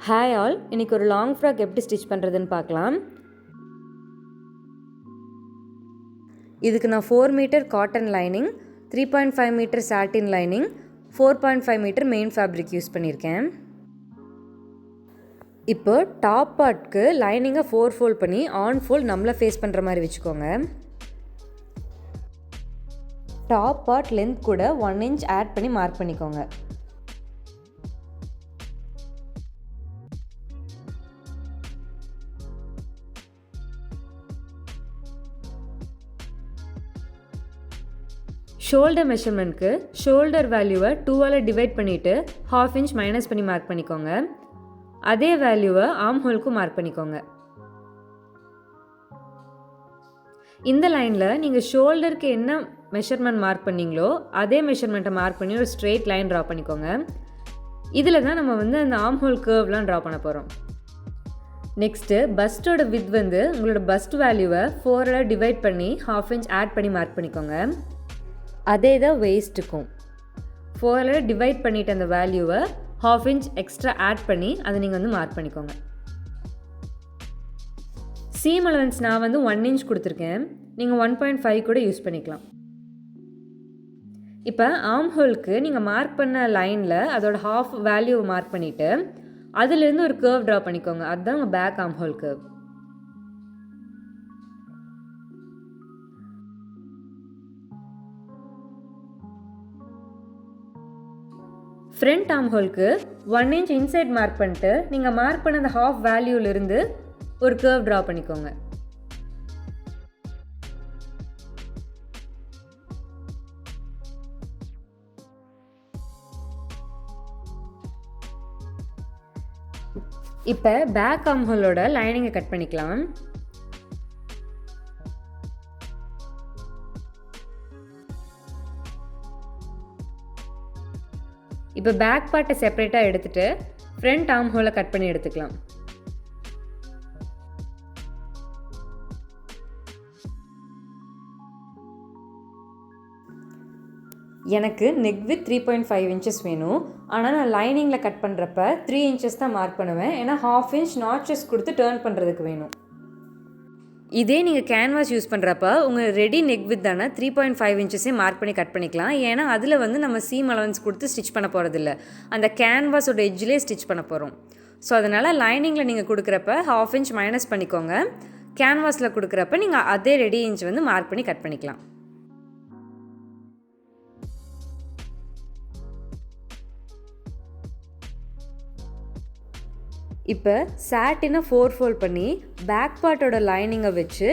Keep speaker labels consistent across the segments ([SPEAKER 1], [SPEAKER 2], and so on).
[SPEAKER 1] Hi all, இன்றைக்கி ஒரு long frock எப்படி ஸ்டிச் பண்ணுறதுன்னு பார்க்கலாம். இதுக்கு நான் 4 meter cotton lining, 3.5 meter satin lining, 4.5 meter main fabric use பண்ணியிருக்கேன். இப்போ டாப் பார்ட்க்கு லைனிங்கை 4 ஃபோல்ட் பண்ணி ஆன் ஃபோல்ட் நம்மளை ஃபேஸ் பண்ணுற மாதிரி வச்சுக்கோங்க. டாப் பார்ட் லென்த் கூட 1 இன்ச் ஆட் பண்ணி மார்க் பண்ணிக்கோங்க. ஷோல்டர் மெஷர்மெண்ட்க்கு ஷோல்டர் வேல்யூவை 2ஆல் டிவைட் பண்ணிவிட்டு 1/2 இன்ச் மைனஸ் பண்ணி மார்க் பண்ணிக்கோங்க. அதே வேல்யூவை ஆர்ம் ஹோலுக்கும் மார்க் பண்ணிக்கோங்க. இந்த லைனில் நீங்கள் ஷோல்டருக்கு என்ன மெஷர்மெண்ட் மார்க் பண்ணிங்களோ அதே மெஷர்மெண்ட்டை மார்க் பண்ணி ஒரு ஸ்ட்ரெயிட் லைன் ட்ரா பண்ணிக்கோங்க. இதில் தான் நம்ம அந்த ஆர்ம் ஹோல் கர்வ்லாம் ட்ரா பண்ண போகிறோம். நெக்ஸ்ட்டு பஸ்ட்டோட வித் உங்களோட பஸ்ட் வேல்யூவை 4ஆல் டிவைட் பண்ணி 1/2 இன்ச் ஆட் பண்ணி மார்க் பண்ணிக்கோங்க. அதே தான் வெயிஸ்ட்டுக்கும் 4ஆல் டிவைட் பண்ணிவிட்டு அந்த வேல்யூவை 1/2 இன்ச் எக்ஸ்ட்ரா ஆட் பண்ணி அதை நீங்கள் மார்க் பண்ணிக்கோங்க. சீம் அலவன்ஸ் நான் 1 இன்ச் கொடுத்துருக்கேன். நீங்கள் 1.5 கூட யூஸ் பண்ணிக்கலாம். இப்போ ஆர்ம் ஹோலுக்கு நீங்கள் மார்க் பண்ண லைனில் அதோட 1/2 வேல்யூவை மார்க் பண்ணிவிட்டு அதுலேருந்து ஒரு கர்வ் ட்ரா பண்ணிக்கோங்க. அதுதான் உங்கள் back arm hole curve. Front arm ஹோலுக்கு 1 இன்ச் இன்சைட் மார்க் பண்ணிட்டு நீங்கள் மார்க் பண்ண அந்த 1/2 வேல்யூலேருந்து ஒரு கர்வ் ட்ரா பண்ணிக்கோங்க. இப்போ பேக் ஆர்ம் ஹோலோட லைனிங்கை கட் பண்ணிக்கலாம். இப்போ பேக் பார்ட்டை செப்பரேட்டாக எடுத்துகிட்டு ஃப்ரண்ட் ஆர்ம் ஹோலை கட் பண்ணி எடுத்துக்கலாம். எனக்கு நெக் வித் 3.5 இன்ச்சஸ் வேணும். ஆனால் நான் லைனிங்கில் கட் பண்ணுறப்ப 3 இன்ச்சஸ் தான் மார்க் பண்ணுவேன். ஏன்னா 1/2 இன்ச் நாட்சஸ் கொடுத்து டர்ன் பண்ணுறதுக்கு வேணும். இதே நீங்கள் கேன்வாஸ் யூஸ் பண்ணுறப்ப உங்கள் ரெடி நெக் வித் தானே 3.5 இன்ச்சஸே மார்க் பண்ணி கட் பண்ணிக்கலாம். ஏன்னா அதில் நம்ம சீம் அலவன்ஸ் கொடுத்து ஸ்டிச் பண்ண போகிறதில்ல, அந்த கேன்வாஸோட எட்ஜ்லேயே ஸ்டிச் பண்ண போகிறோம். ஸோ அதனால் லைனிங்கில் நீங்கள் கொடுக்குறப்ப 1/2 இன்ச் மைனஸ் பண்ணிக்கோங்க. கேன்வாஸில் கொடுக்குறப்ப நீங்கள் அதே ரெடி இன்ச் மார்க் பண்ணி கட் பண்ணிக்கலாம். இப்போ சாட்டினை 4 ஃபோல்ட் பண்ணி பேக் பார்ட்டோட லைனிங்கை வச்சு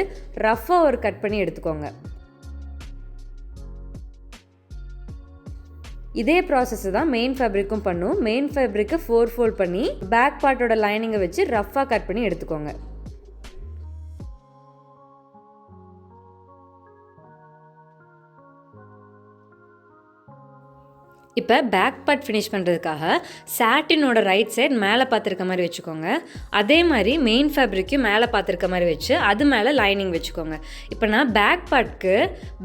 [SPEAKER 1] ரஃப்பாக ஒரு கட் பண்ணி எடுத்துக்கோங்க. இதே ப்ராசஸ் தான் மெயின் ஃபேப்ரிக்கும் பண்ணும். மெயின் ஃபேப்ரிக்கை 4 ஃபோல்ட் பண்ணி பேக் பார்ட்டோட லைனிங்கை வச்சு ரஃப்பாக கட் பண்ணி எடுத்துக்கோங்க. இப்போ பேக் பார்ட் ஃபினிஷ் பண்ணுறதுக்காக சாட்டினோட ரைட் சைட் மேலே பார்த்துருக்க மாதிரி வச்சுக்கோங்க. அதே மாதிரி மெயின் ஃபேப்ரிக்கும் மேலே பார்த்துருக்க மாதிரி வச்சு அது மேலே லைனிங் வச்சுக்கோங்க. இப்போ நான் பேக் பார்ட்க்கு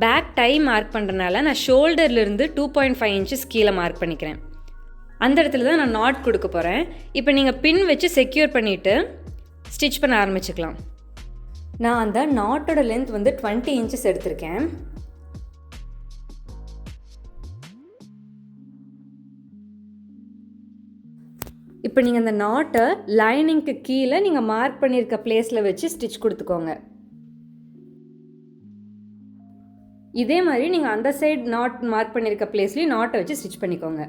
[SPEAKER 1] பேக் டை மார்க் பண்ணுறதுனால நான் ஷோல்டர்லேருந்து 2.5 இன்ச்சஸ் கீழே மார்க் பண்ணிக்கிறேன். அந்த இடத்துல தான் நான் நாட் கொடுக்க போகிறேன். இப்போ நீங்கள் பின் வச்சு செக்யூர் பண்ணிவிட்டு ஸ்டிச் பண்ண ஆரம்பிச்சுக்கலாம். நான் அந்த நாட்டோட லென்த் 20 இன்ச்சஸ் எடுத்திருக்கேன். இப்போ நீங்கள் அந்த நாட்டை லைனிங்க்கு கீழே நீங்கள் மார்க் பண்ணியிருக்க பிளேஸில் வச்சு ஸ்டிச் கொடுத்துக்கோங்க. இதே மாதிரி நீங்கள் அந்த சைடு நாட் மார்க் பண்ணியிருக்க பிளேஸ்லேயும் நாட்டை வச்சு ஸ்டிச் பண்ணிக்கோங்க.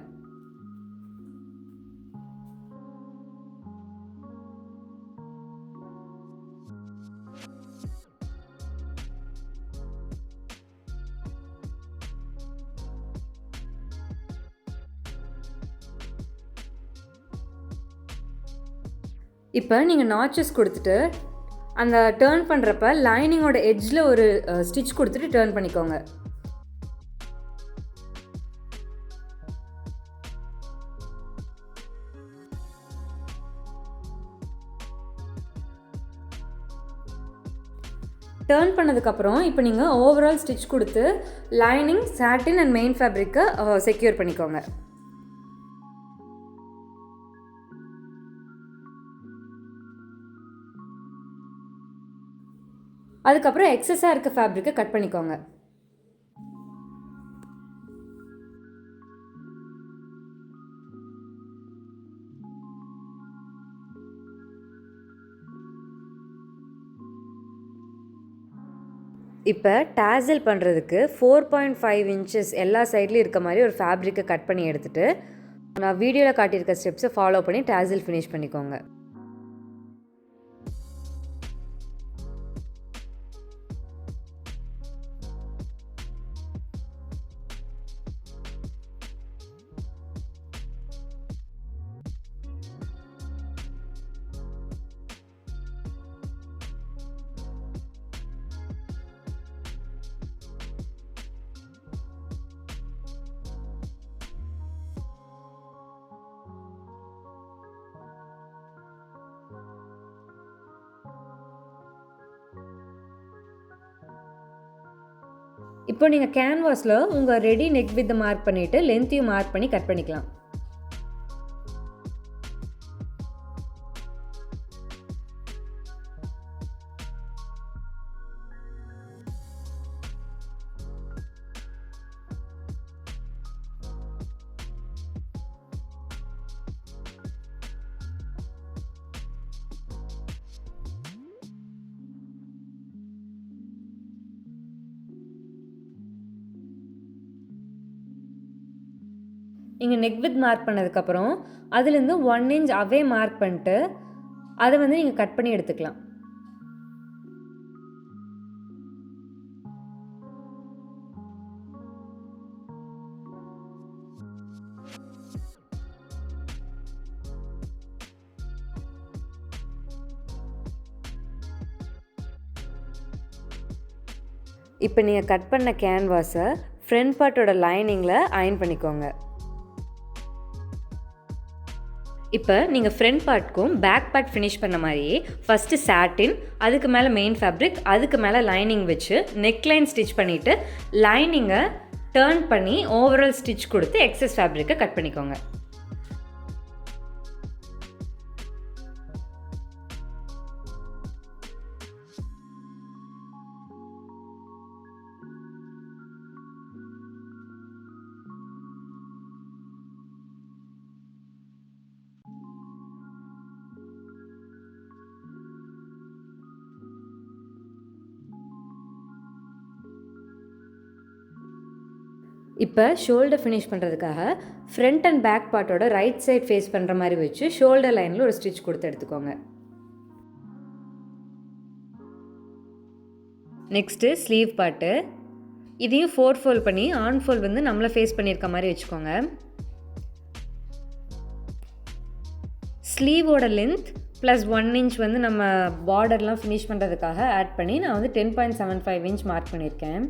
[SPEAKER 1] இப்போ நீங்கள் நாச்சஸ் கொடுத்துட்டு அந்த டர்ன் பண்ணுறப்ப லைனிங்கோட எட்ஜில் ஒரு ஸ்டிச் கொடுத்துட்டு டர்ன் பண்ணிக்கோங்க. டர்ன் பண்ணதுக்கப்புறம் இப்போ நீங்கள் ஓவரால் ஸ்டிச் கொடுத்து லைனிங், சாட்டின் அண்ட் மெயின் ஃபேப்ரிக்கை செக்யூர் பண்ணிக்கோங்க. அதுக்கப்புறம் எக்ஸஸாக இருக்க ஃபேப்ரிக்கை கட் பண்ணிக்கோங்க. இப்போ டாசல் பண்ணுறதுக்கு 4.5 இன்ச்சஸ் எல்லா சைட்லேயும் இருக்க மாதிரி ஒரு ஃபேப்ரிக்கை கட் பண்ணி எடுத்துகிட்டு நான் வீடியோவில் காட்டியிருக்க ஸ்டெப்ஸை ஃபாலோ பண்ணி டாசல் ஃபினிஷ் பண்ணிக்கோங்க. இப்போ நீங்கள் கேன்வாஸில் உங்கள் ரெடி நெக் வித்தை மார்க் பண்ணிவிட்டு லென்த்தையும் மார்க் பண்ணி கட் பண்ணிக்கலாம். நீங்கள் நெக் வித் மார்க் பண்ணதுக்கப்புறம் அதுலேருந்து 1 இன்ச் அவே மார்க் பண்ணிட்டு அதை வந்து நீங்கள் கட் பண்ணி எடுத்துக்கலாம். இப்போ நீங்கள் கட் பண்ண கேன்வாஸை ஃப்ரண்ட் பார்ட்டோட லைனிங்கில் அயன் பண்ணிக்கோங்க. இப்போ நீங்கள் ஃப்ரண்ட் பார்ட்க்கும் பேக் பார்ட் ஃபினிஷ் பண்ண மாதிரியே ஃபஸ்ட்டு சாட்டின், அதுக்கு மேலே மெயின் ஃபேப்ரிக், அதுக்கு மேலே லைனிங் வச்சு நெக்லைன் ஸ்டிச் பண்ணிவிட்டு லைனிங்கை டர்ன் பண்ணி ஓவரால் ஸ்டிச் கொடுத்து எக்ஸஸ் ஃபேப்ரிக்கை கட் பண்ணிக்கோங்க. இப்போ ஷோல்டர் ஃபினிஷ் பண்ணுறதுக்காக ஃப்ரண்ட் அண்ட் பேக் பார்ட்டோட ரைட் சைட் ஃபேஸ் பண்ணுற மாதிரி வச்சு ஷோல்டர் லைனில் ஒரு ஸ்டிச் கொடுத்து எடுத்துக்கோங்க. நெக்ஸ்ட்டு ஸ்லீவ் பார்ட்டு, இதையும் 4 ஃபோல்ட் பண்ணி ஆன் ஃபோல்ட் வந்து நம்மளை ஃபேஸ் பண்ணியிருக்க மாதிரி வச்சுக்கோங்க. ஸ்லீவோட லென்த் ப்ளஸ் 1 இன்ச் வந்து நம்ம பார்டர்லாம் ஃபினிஷ் பண்ணுறதுக்காக ஆட் பண்ணி நான் வந்து 10.75 இன்ச் மார்க் பண்ணியிருக்கேன்.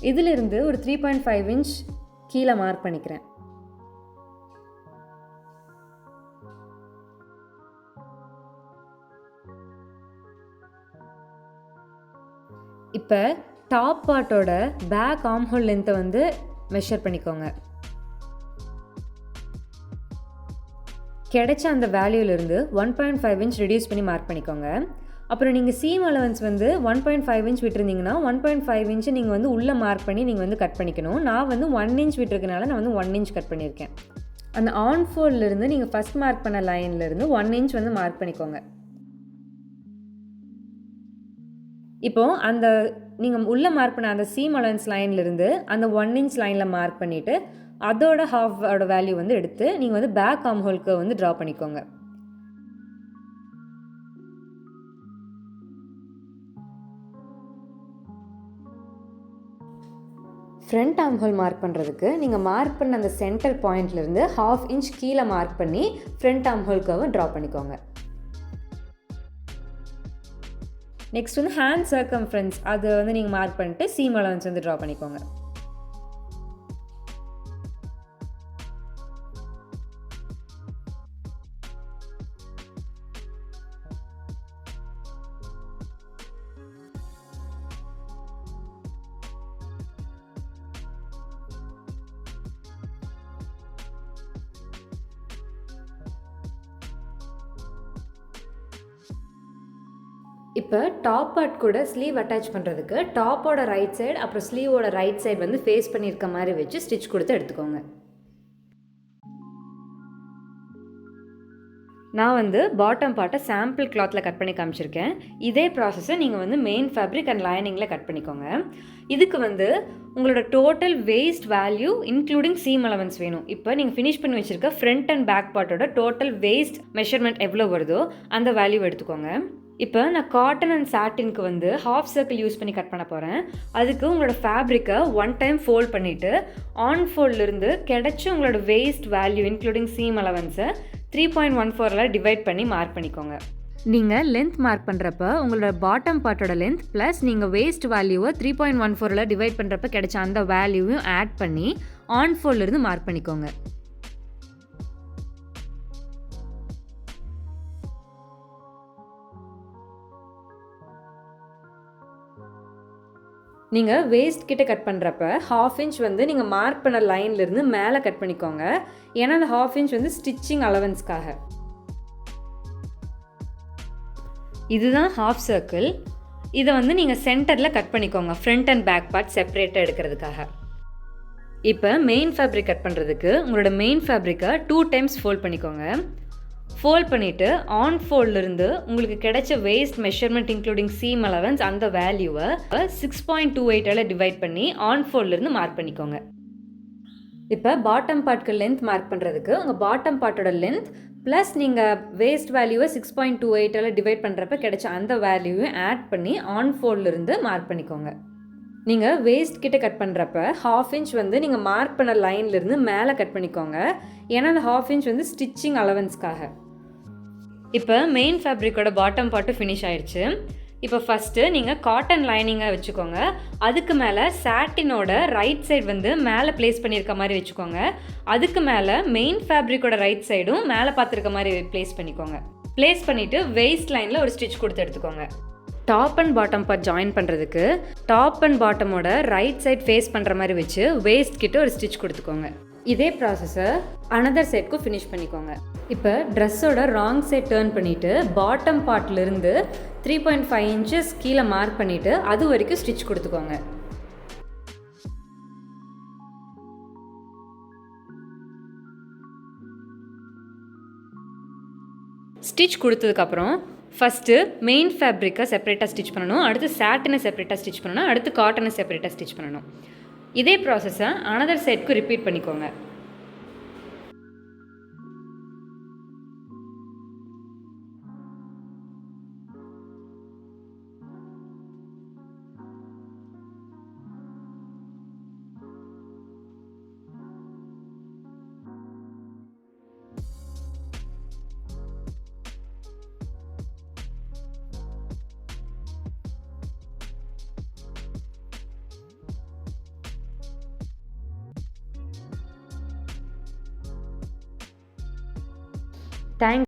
[SPEAKER 1] இதிலிருந்து ஒரு 3.5 இன்ச் கீழே மார்க் பண்ணிக்கிறேன். இப்போ டாப் பார்ட்டோட பேக் ஆர்ம் ஹோல் லென்த்தை வந்து மெஷர் பண்ணிக்கோங்க. கிடைச்ச அந்த வேல்யூலேருந்து 1.5 இன்ச் ரெடியூஸ் பண்ணி மார்க் பண்ணிக்கோங்க. அப்புறம் நீங்கள் சீம் அலவன்ஸ் வந்து 1.5 இன்ச் விட்டுருந்தீங்கன்னா 1.5 இன்ச்சு நீங்கள் வந்து உள்ளே மார்க் பண்ணி நீங்கள் வந்து கட் பண்ணிக்கணும். நான் வந்து 1 இன்ச் விட்டுருக்கனால நான் வந்து 1 இன்ச் கட் பண்ணியிருக்கேன். அந்த ஆன் ஃபோல்ட்லேருந்து நீங்கள் ஃபஸ்ட் மார்க் பண்ண லைன்லேருந்து 1 இன்ச் வந்து மார்க் பண்ணிக்கோங்க. இப்போது அந்த நீங்கள் உள்ளே மார்க் பண்ண அந்த சீம் அலவன்ஸ் லைன்லேருந்து அந்த 1 இன்ச் லைனில் மார்க் பண்ணிவிட்டு அதோட ஹாஃபோட வேல்யூ வந்து எடுத்து நீங்கள் வந்து பேக் ஆர்ம் ஹோலுக்கு வந்து ட்ரா பண்ணிக்கோங்க. ஃப்ரண்ட் ஆர்ம் ஹோல் மார்க் பண்ணுறதுக்கு நீங்கள் மார்க் பண்ண அந்த சென்டர் பாயிண்ட்லேருந்து 1/2 இன்ச் கீழே மார்க் பண்ணி ஃப்ரண்ட் ஆர்ம் ஹோல் கர்வை ட்ரா பண்ணிக்கோங்க. நெக்ஸ்ட் வந்து ஹேண்ட் சர்க்கம்ஃபரன்ஸ் அது வந்து நீங்கள் மார்க் பண்ணிட்டு சீம் அலவன்ஸ் வந்து ட்ரா பண்ணிக்கோங்க. இப்போ டாப் பார்ட் கூட ஸ்லீவ் அட்டாச் பண்ணுறதுக்கு டாப்போட ரைட் சைடு அப்புறம் ஸ்லீவோட ரைட் சைடு வந்து ஃபேஸ் பண்ணியிருக்க மாதிரி வச்சு ஸ்டிச் கொடுத்து எடுத்துக்கோங்க. நான் வந்து பாட்டம் பார்ட்டை சாம்பிள் கிளாத்தில் கட் பண்ணி காமிச்சிருக்கேன். இதே ப்ராசஸை நீங்கள் வந்து மெயின் ஃபேப்ரிக் அண்ட் லைனிங்கில் கட் பண்ணிக்கோங்க. இதுக்கு வந்து உங்களோட total waist value including seam allowance வேணும். இப்போ நீங்கள் ஃபினிஷ் பண்ணி வச்சுருக்க ஃப்ரண்ட் அண்ட் பேக் பார்ட்டோட டோட்டல் வேஸ்ட் மெஷர்மெண்ட் எவ்வளோ வருதோ அந்த வேல்யூ எடுத்துக்கோங்க. இப்போ நான் காட்டன் அண்ட் சாட்டினுக்கு வந்து ஹாஃப் சர்க்கிள் யூஸ் பண்ணி கட் பண்ண போகிறேன். அதுக்கு உங்களோட ஃபேப்ரிக்கை 1 டைம் ஃபோல்ட் பண்ணிவிட்டு ஆன் ஃபோல்ட்லேருந்து கிடைச்ச உங்களோட வேஸ்ட் வேல்யூ இன்க்ளூடிங் சீம் அலவன்ஸை 3.14 டிவைட் பண்ணி மார்க் பண்ணிக்கோங்க. நீங்கள் லென்த் மார்க் பண்ணுறப்ப உங்களோட பாட்டம் பார்ட்டோட லென்த் ப்ளஸ் நீங்கள் வேஸ்ட் வேல்யூவை 3.14 டிவைட் பண்ணுறப்ப கிடைச்ச அந்த வேல்யூவையும் ஆட் பண்ணி ஆன் ஃபோல்ட்லேருந்து மார்க் பண்ணிக்கோங்க. நீங்கள் வேஸ்ட் கிட்ட கட் பண்ணுறப்ப ½ இன்ச் வந்து நீங்கள் மார்க் பண்ண லைன்லேருந்து மேலே கட் பண்ணிக்கோங்க. ஏன்னா அந்த ½ இன்ச் வந்து ஸ்டிச்சிங் அலவன்ஸ்க்காக. இதுதான் ஹாஃப் சர்க்கிள். இதை வந்து நீங்கள் சென்டரில் கட் பண்ணிக்கோங்க ஃப்ரண்ட் அண்ட் பேக் பார்ட் செப்பரேட்டாக எடுக்கிறதுக்காக. இப்போ மெயின் ஃபேப்ரிக் கட் பண்ணுறதுக்கு உங்களோட மெயின் ஃபேப்ரிக்கை 2 டைம்ஸ் ஃபோல்ட் பண்ணிக்கோங்க. ஃபோல்ட் பண்ணிவிட்டு ஆன் ஃபோல்ட்லேருந்து உங்களுக்கு கிடைச்ச waist measurement including seam allowance அந்த வேல்யூவை 6.28 டிவைட் பண்ணி ஆன் ஃபோல்ட்லேருந்து மார்க் பண்ணிக்கோங்க. இப்போ பாட்டம் பார்ட்க்கு லென்த் மார்க் பண்ணுறதுக்கு உங்கள் பாட்டம் பார்ட்டோட லென்த் ப்ளஸ் நீங்கள் வேஸ்ட் வேல்யூவை 6.28 டிவைட் பண்ணுறப்ப கிடைச்ச அந்த வேல்யூவை ஆட் பண்ணி ஆன் ஃபோல்ட்லேருந்து மார்க் பண்ணிக்கோங்க. நீங்கள் வேஸ்ட் கிட்ட கட் பண்ணுறப்ப ½ இன்ச் வந்து நீங்கள் மார்க் பண்ண லைன்லேருந்து மேலே கட் பண்ணிக்கோங்க. ஏன்னா அந்த ½ இன்ச் வந்து ஸ்டிச்சிங் அலவன்ஸ்க்காக. இப்போ மெயின் ஃபேப்ரிக்கோட பாட்டம் பார்ட்டு ஃபினிஷ் ஆயிடுச்சு. இப்போ ஃபஸ்ட்டு நீங்கள் காட்டன் லைனிங்கை வச்சுக்கோங்க. அதுக்கு மேலே சாட்டினோட ரைட் சைடு வந்து மேலே ப்ளேஸ் பண்ணியிருக்க மாதிரி வச்சுக்கோங்க. அதுக்கு மேலே மெயின் ஃபேப்ரிக்கோட ரைட் சைடும் மேலே பார்த்துருக்க மாதிரி ப்ளேஸ் பண்ணிக்கோங்க. ப்ளேஸ் பண்ணிவிட்டு வேஸ்ட் லைனில் ஒரு ஸ்டிச் கொடுத்து எடுத்துக்கோங்க. Top and bottom part join பண்ணுறதுக்கு டாப் அண்ட் பாட்டமோட ரைட் சைட் ஃபேஸ் பண்ணுற மாதிரி வச்சு வேஸ்ட் கிட்ட ஒரு ஸ்டிச் கொடுத்துக்கோங்க. இதே ப்ராசஸை அனதர் சைட்க்கும் ஃபினிஷ் பண்ணிக்கோங்க. இப்போ ட்ரெஸ்ஸோட ராங் சைட் டேர்ன் பண்ணிவிட்டு பாட்டம் பார்ட்லேருந்து 3.5 இன்ச்சஸ் கீழே மார்க் பண்ணிவிட்டு அது வரைக்கும் ஸ்டிச் கொடுத்துக்கோங்க. ஸ்டிச் கொடுத்ததுக்கப்புறம் ஃபஸ்ட்டு மெயின் ஃபேப்ரிக்கை செப்பரேட்டாக ஸ்டிச் பண்ணணும். அடுத்து சாட்டினை செப்பரேட்டாக ஸ்டிச் பண்ணணும். அடுத்து காட்டனை செப்பரேட்டாக ஸ்டிச் பண்ணணும். இதே ப்ராசஸை அனதர் சைட்க்கு ரிப்பீட் பண்ணிக்கோங்க. தேங்க்ஸ்.